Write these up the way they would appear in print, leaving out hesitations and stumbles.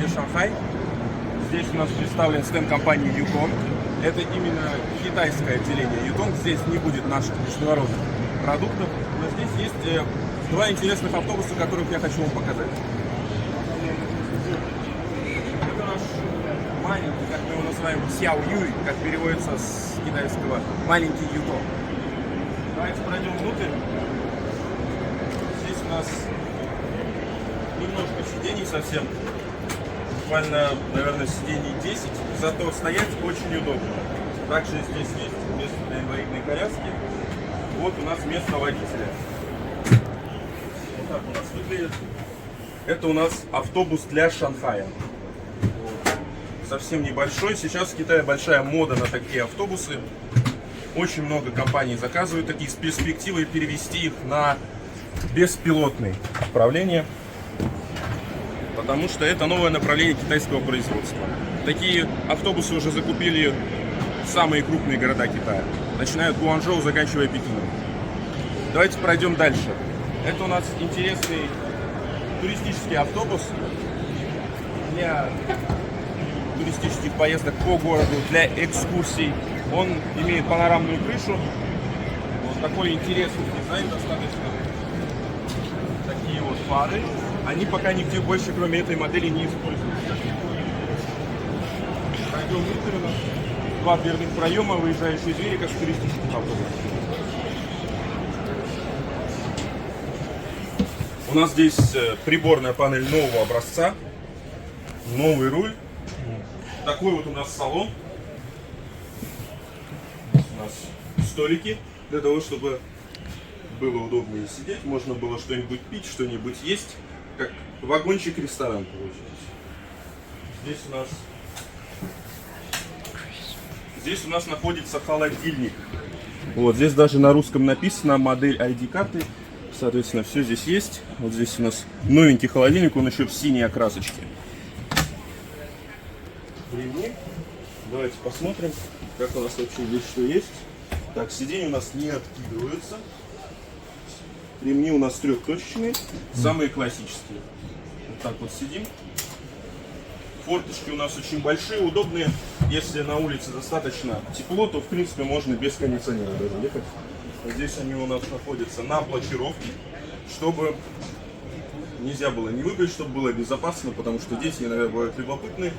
городе Шанхай. Здесь у нас представлен стенд компании Yutong. Это именно китайское отделение Yutong. Здесь не будет наших международных продуктов. Но здесь есть два интересных автобуса, которых я хочу вам показать. Это наш маленький, как мы его называем, Сяо Юй, как переводится с китайского маленький Yutong. Давайте пройдем внутрь. Здесь у нас немножко сидений совсем. Буквально, наверное, сидений 10. Зато стоять очень удобно. Также здесь есть место для инвалидной коляски. Вот у нас место водителя. Вот так у нас выглядит. Это у нас автобус для Шанхая. Вот. Совсем небольшой. Сейчас в Китае большая мода на такие автобусы. Очень много компаний заказывают такие с перспективой перевести их на беспилотное управление. Потому что это новое направление китайского производства. Такие автобусы уже закупили самые крупные города Китая. Начиная от Гуанчжоу, заканчивая Пекином. Давайте пройдем дальше. Это у нас интересный туристический автобус для туристических поездок по городу, для экскурсий. Он имеет панорамную крышу. Вот такой интересный дизайн достаточно. Такие вот фары. Они пока нигде больше, кроме этой модели, не используются. Пройдем внутрь, у нас два дверных проема, выезжающие двери, как в туристических автобусах. У нас здесь приборная панель нового образца, новый руль. Такой вот у нас салон. Здесь у нас столики для того, чтобы было удобнее сидеть, можно было что-нибудь пить, что-нибудь есть. Как вагончик-ресторан получается. Здесь у нас находится холодильник. Вот здесь даже на русском написано модель ID-карты. Соответственно, все здесь есть. Вот здесь у нас новенький холодильник, он еще в синей окрасочке. Давайте посмотрим, как у нас вообще здесь что есть. Так, сиденья у нас не откидываются. Ремни у нас трехточечные, самые классические. Вот так вот сидим. Форточки у нас очень большие, удобные. Если на улице достаточно тепло, то в принципе можно без кондиционера даже ехать. Здесь они у нас находятся на блокировке, чтобы нельзя было не выпить, чтобы было безопасно, потому что дети иногда бывают любопытные.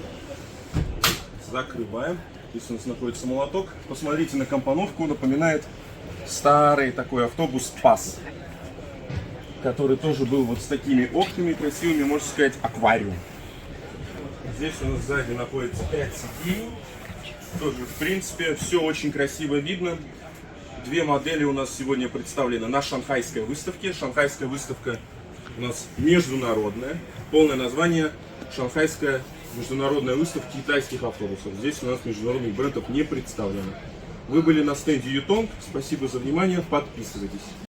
Закрываем. Здесь у нас находится молоток. Посмотрите на компоновку, напоминает старый такой автобус ПАС, который тоже был вот с такими окнами красивыми, можно сказать, аквариум. Здесь у нас сзади находится 5 сидений. Тоже, в принципе, все очень красиво видно. Две модели у нас сегодня представлены на шанхайской выставке. Шанхайская выставка у нас международная. Полное название — Шанхайская международная выставка китайских автобусов. Здесь у нас международных брендов не представлено. Вы были на стенде Yutong. Спасибо за внимание. Подписывайтесь.